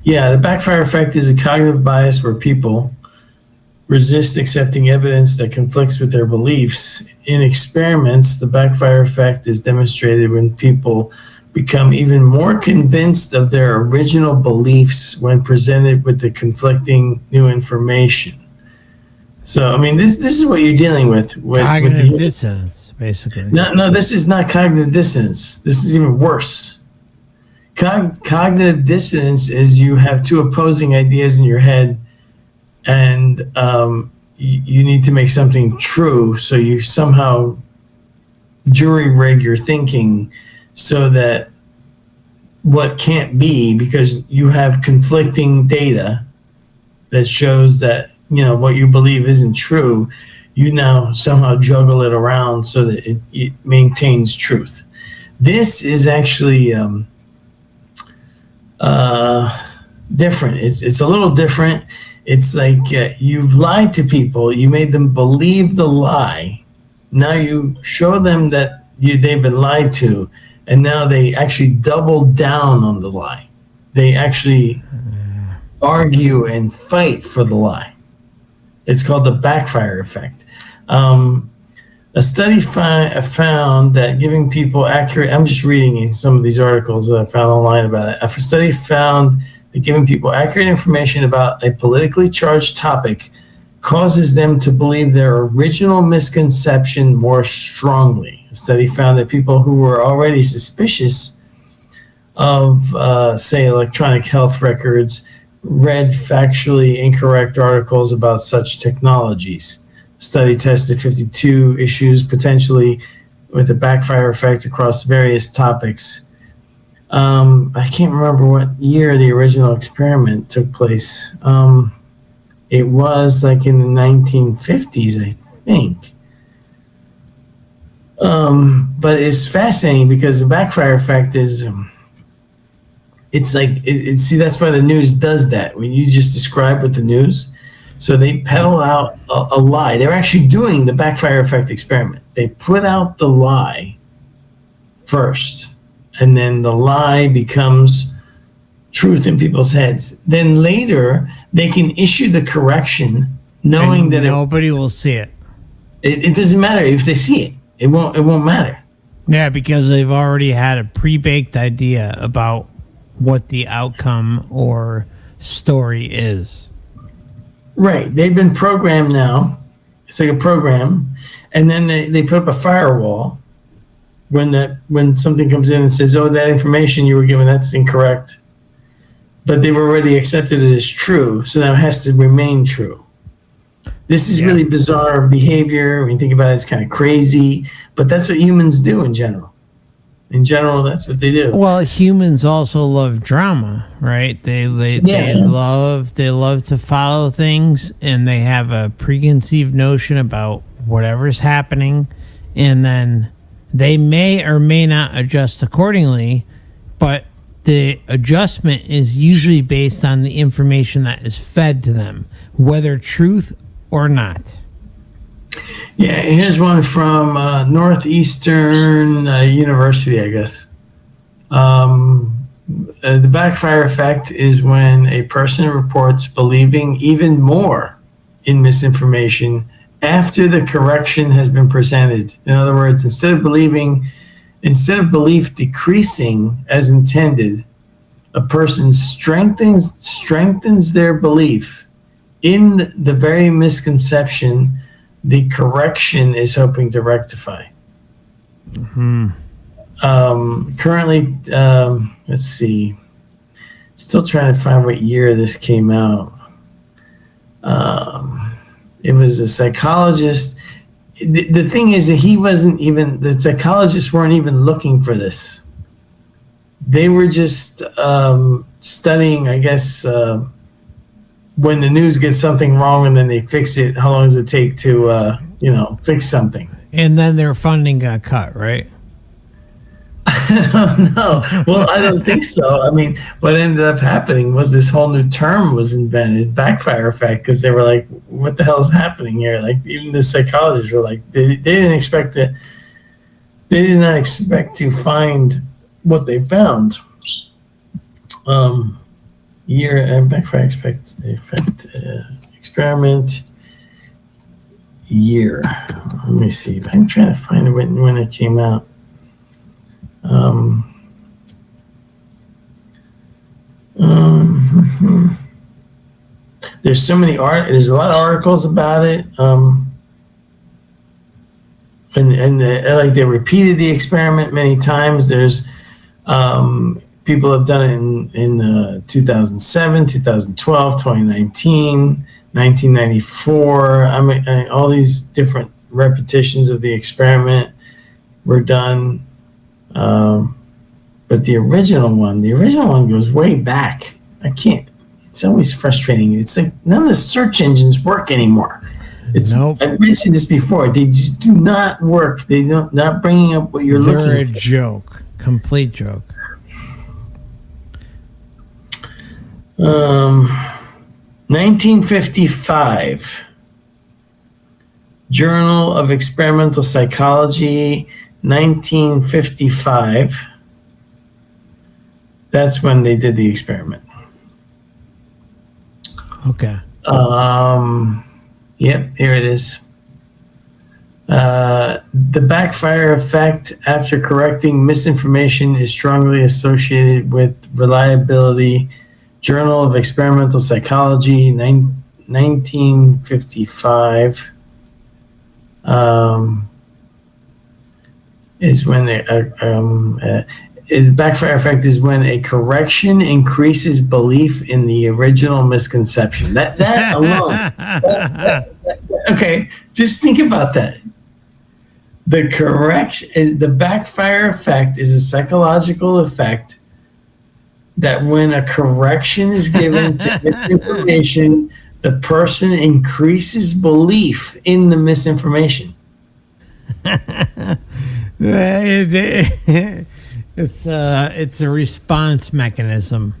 [SPEAKER 2] Yeah, the backfire effect is a cognitive bias where people resist accepting evidence that conflicts with their beliefs. In experiments, the backfire effect is demonstrated when people become even more convinced of their original beliefs when presented with the conflicting new information. So, I mean, this is what you're dealing with
[SPEAKER 1] cognitive dissonance, basically.
[SPEAKER 2] No, this is not cognitive dissonance. This is even worse. Cognitive dissonance is you have two opposing ideas in your head, and you need to make something true, so you somehow jury rig your thinking so that what can't be, because you have conflicting data that shows that what you believe isn't true, you now somehow juggle it around so that it maintains truth. This is actually different. It's a little different. It's like you've lied to people. You made them believe the lie. Now you show them that they've been lied to, and now they actually double down on the lie. They actually argue and fight for the lie. It's called the backfire effect. A study found that giving people accurate, I'm just reading some of these articles that I found online about it. A study found that giving people accurate information about a politically charged topic causes them to believe their original misconception more strongly. A study found that people who were already suspicious of, say, electronic health records read factually incorrect articles about such technologies. The study tested 52 issues potentially with a backfire effect across various topics. I can't remember what year the original experiment took place. It was like in the 1950s, I think. But it's fascinating because the backfire effect is, it's like, see, that's why the news does that. When you just describe with the news, so they peddle out a lie. They're actually doing the backfire effect experiment. They put out the lie first, and then the lie becomes truth in people's heads. Then later, they can issue the correction knowing
[SPEAKER 1] And
[SPEAKER 2] that
[SPEAKER 1] nobody will see it.
[SPEAKER 2] it doesn't matter if they see it. It won't matter.
[SPEAKER 1] Yeah, because they've already had a pre-baked idea about what the outcome or story is.
[SPEAKER 2] Right. They've been programmed now. It's like a program. And then they put up a firewall when something comes in and says, oh, that information you were given, that's incorrect. But they've already accepted it as true. So now it has to remain true. This is really bizarre behavior. When you think about it, it's kind of crazy. But that's what humans do in general. In general, that's what they do.
[SPEAKER 1] Well, humans also love drama, right? They love to follow things, and they have a preconceived notion about whatever's happening, and then they may or may not adjust accordingly, but the adjustment is usually based on the information that is fed to them, whether truth or not.
[SPEAKER 2] Yeah, here's one from Northeastern University, I guess. The backfire effect is when a person reports believing even more in misinformation after the correction has been presented. In other words, instead of belief decreasing as intended, a person strengthens their belief in the very misconception the correction is hoping to rectify. Currently, let's see. Still trying to find what year this came out. It was a psychologist. The thing is that the psychologists weren't even looking for this. They were just studying, I guess, when the news gets something wrong and then they fix it, how long does it take to, fix something?
[SPEAKER 1] And then their funding got cut, right?
[SPEAKER 2] I don't know. Well, I don't think so. I mean, what ended up happening was this whole new term was invented, backfire effect, because they were like, what the hell is happening here? Like, even the psychologists were like, they did not expect to find what they found. Year and backfire effect experiment year. Let me see. I'm trying to find when it came out. There's so many there's a lot of articles about it. Like they repeated the experiment many times. There's people have done it in 2007, 2012, 2019, 1994. I mean, all these different repetitions of the experiment were done. But the original one goes way back. It's always frustrating. It's like none of the search engines work anymore.
[SPEAKER 1] Nope.
[SPEAKER 2] I've mentioned this before. They just do not work. Not bringing up what you're looking for.
[SPEAKER 1] They're a joke. Complete joke.
[SPEAKER 2] 1955. Journal of Experimental Psychology, 1955. That's when they did the experiment.
[SPEAKER 1] Okay.
[SPEAKER 2] Yep, here it is. The backfire effect after correcting misinformation is strongly associated with reliability. Journal of Experimental Psychology, 1955. Is when the backfire effect is when a correction increases belief in the original misconception. That alone. Okay, just think about that. The backfire effect is a psychological effect that when a correction is given to misinformation, the person increases belief in the misinformation.
[SPEAKER 1] It's a response mechanism.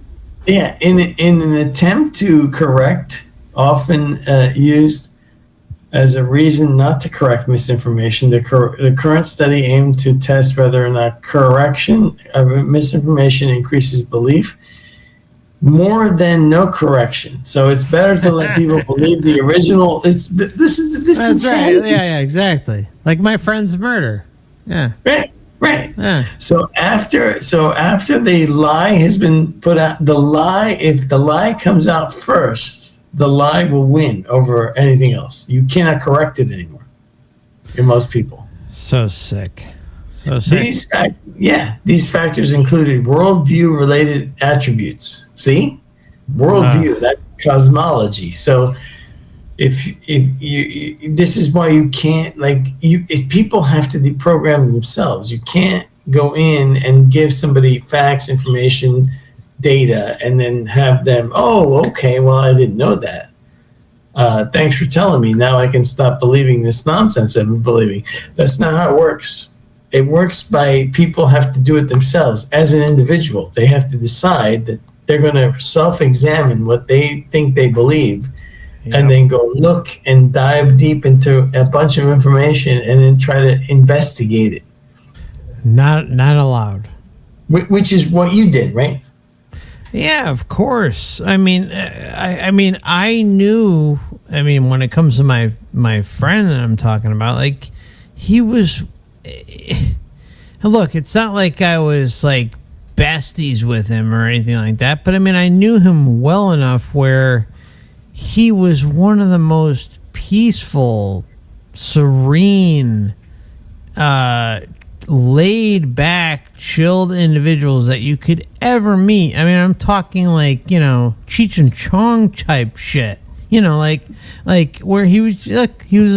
[SPEAKER 2] Yeah, in an attempt to correct, often used as a reason not to correct misinformation, the current study aimed to test whether or not correction of misinformation increases belief more than no correction. So it's better to let people believe the original. This is
[SPEAKER 1] That's
[SPEAKER 2] insanity.
[SPEAKER 1] right. Yeah, exactly. Like my friend's murder. Yeah.
[SPEAKER 2] Right.
[SPEAKER 1] Yeah.
[SPEAKER 2] So after the lie has been put out, if the lie comes out first, the lie will win over anything else. You cannot correct it anymore. In most people.
[SPEAKER 1] So sick. So sick.
[SPEAKER 2] These factors included worldview-related attributes. See, worldview, that cosmology. So, if you this is why you can't if people have to deprogram themselves. You can't go in and give somebody facts, information, data, and then have them. Oh, okay. Well, I didn't know that. Thanks for telling me. Now I can stop believing this nonsense I've been believing. That's not how it works. It works by people have to do it themselves as an individual. They have to decide that they're going to self-examine what they think they believe, and then go look and dive deep into a bunch of information and then try to investigate it.
[SPEAKER 1] Not allowed.
[SPEAKER 2] Which is what you did, right?
[SPEAKER 1] Yeah, of course. I mean, I knew. I mean, when it comes to my friend that I'm talking about, like, he was. Look, it's not like I was like besties with him or anything like that, but I mean, I knew him well enough where he was one of the most peaceful, serene, laid back, chilled individuals that you could ever meet. I mean, I'm talking like, you know, Cheech and Chong type shit. You know, like where he was a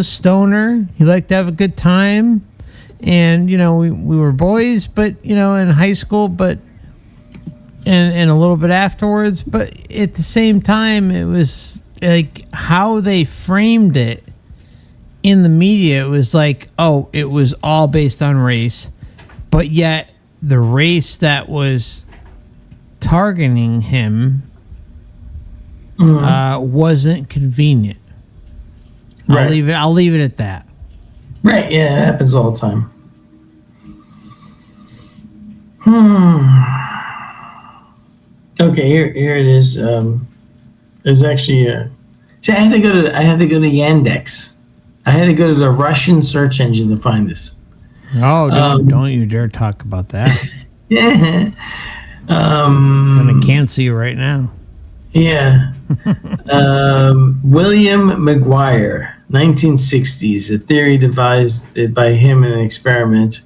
[SPEAKER 1] stoner. He liked to have a good time. And, you know, we were boys, but, you know, in high school, but and a little bit afterwards. But at the same time, it was like how they framed it in the media. It was like, oh, it was all based on race, but yet the race that was targeting him wasn't convenient.
[SPEAKER 2] Right.
[SPEAKER 1] I'll leave it at that.
[SPEAKER 2] Right, yeah, it happens all the time. Okay, here it is. There's actually see, I had to go to Yandex. I had to go to the Russian search engine to find this.
[SPEAKER 1] Oh, don't you dare talk about that.
[SPEAKER 2] I'm
[SPEAKER 1] gonna cancel you right now.
[SPEAKER 2] Yeah. William McGuire, 1960s, a theory devised by him in an experiment,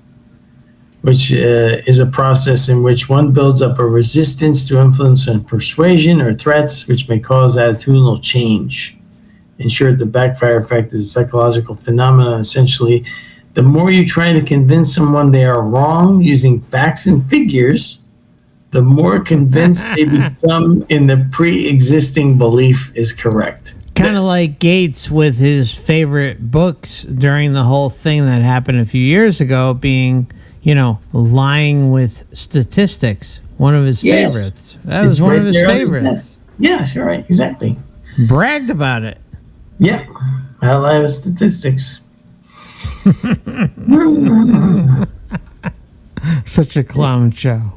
[SPEAKER 2] which is a process in which one builds up a resistance to influence and persuasion or threats, which may cause attitudinal change. In short, the backfire effect is a psychological phenomenon. Essentially, the more you try to convince someone they are wrong using facts and figures, the more convinced they become in the pre-existing belief is correct.
[SPEAKER 1] Kind of like Gates with his favorite books during the whole thing that happened a few years ago being, you know, lying with statistics. One of his favorites. That was one of his favorites.
[SPEAKER 2] Yeah, sure, right, exactly.
[SPEAKER 1] Bragged about it.
[SPEAKER 2] Yep, I lie with statistics.
[SPEAKER 1] Such a clown show.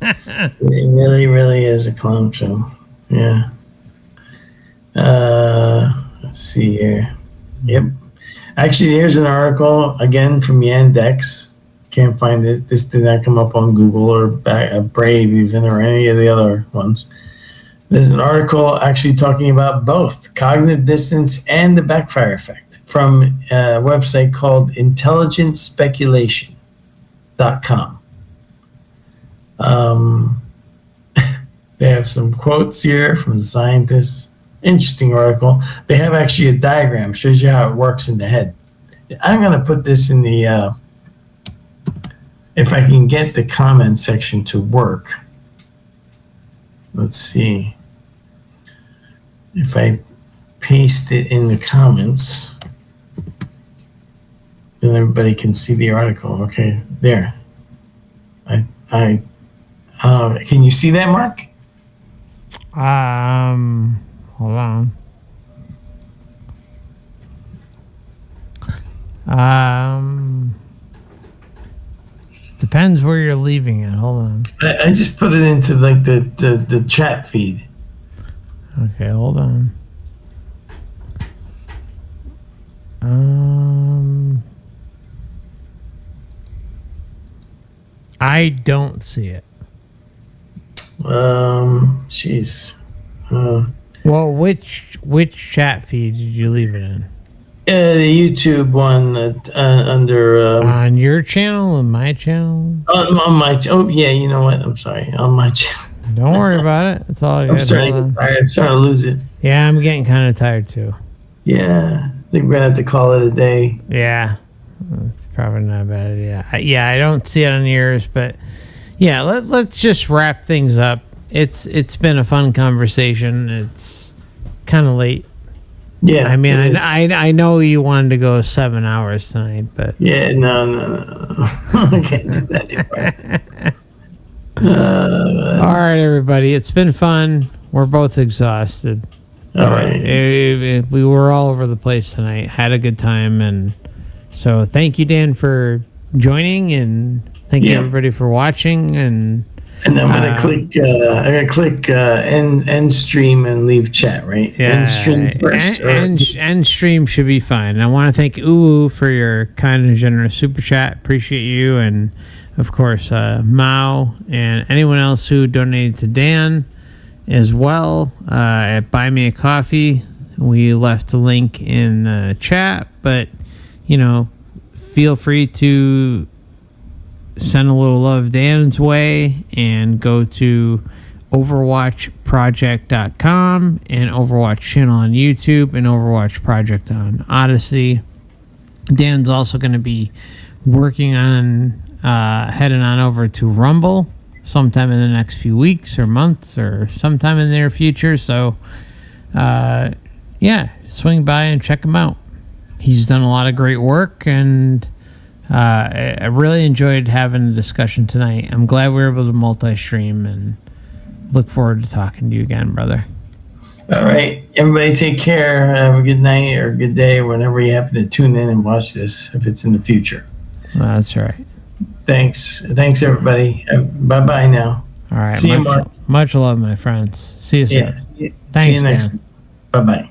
[SPEAKER 2] It really, really is a clown show. Yeah. Let's see here. Yep. Actually, here's an article again from Yandex. Can't find it. This did not come up on Google or Brave even or any of the other ones. There's an article actually talking about both cognitive dissonance and the backfire effect from a website called intelligentspeculation.com. They have some quotes here from the scientists. Interesting article. They have actually a diagram, shows you how it works in the head. I'm going to put this in the, if I can get the comment section to work. Let's see. If I paste it in the comments, then everybody can see the article. Okay, there. Can you see that, Mark?
[SPEAKER 1] Hold on. The depends where you're leaving it. Hold on.
[SPEAKER 2] I just put it into like the chat feed.
[SPEAKER 1] Okay, hold on. I don't see it.
[SPEAKER 2] Jeez.
[SPEAKER 1] Well, which chat feed did you leave it in?
[SPEAKER 2] The YouTube one under
[SPEAKER 1] On your channel and my channel?
[SPEAKER 2] on my yeah. You know what? I'm sorry. On my channel.
[SPEAKER 1] Don't worry about it. It's all good.
[SPEAKER 2] I'm starting to get tired. I'm starting to lose it.
[SPEAKER 1] Yeah, I'm getting kind of tired too.
[SPEAKER 2] Yeah, I think we're gonna have to call it a day.
[SPEAKER 1] Yeah, it's probably not a bad idea. I don't see it on yours, but yeah, let's just wrap things up. It's been a fun conversation. It's kind of late.
[SPEAKER 2] Yeah,
[SPEAKER 1] I mean, I know you wanted to go 7 hours tonight, but
[SPEAKER 2] yeah, no. I can't do that anymore.
[SPEAKER 1] All right, everybody, it's been fun. We're both exhausted.
[SPEAKER 2] All right.
[SPEAKER 1] We were all over the place tonight. Had a good time, and so thank you, Dan, for joining, and thank you everybody for watching. And
[SPEAKER 2] then I'm gonna click. I'm gonna click end stream and leave chat. Right.
[SPEAKER 1] Yeah.
[SPEAKER 2] End stream first.
[SPEAKER 1] End stream should be fine. I want to thank Uwu for your kind and generous super chat. Appreciate you, and of course Mao and anyone else who donated to Dan as well at Buy Me a Coffee. We left a link in the chat, but feel free to send a little love Dan's way and go to overwatchproject.com and Overwatch channel on YouTube and Overwatch Project on Odyssey. Dan's also going to be working on heading on over to Rumble sometime in the next few weeks or months or sometime in the near future. So, swing by and check him out. He's done a lot of great work, and I really enjoyed having a discussion tonight. I'm glad we were able to multi-stream, and look forward to talking to you again, brother.
[SPEAKER 2] All right. Everybody take care. Have a good night or a good day whenever you happen to tune in and watch this, if it's in the future.
[SPEAKER 1] That's right.
[SPEAKER 2] Thanks, everybody. Bye-bye now.
[SPEAKER 1] All right.
[SPEAKER 2] See you, Mark.
[SPEAKER 1] Much love, my friends. See you soon.
[SPEAKER 2] Yeah.
[SPEAKER 1] Thanks,
[SPEAKER 2] See you next
[SPEAKER 1] Dan.
[SPEAKER 2] time. Bye-bye.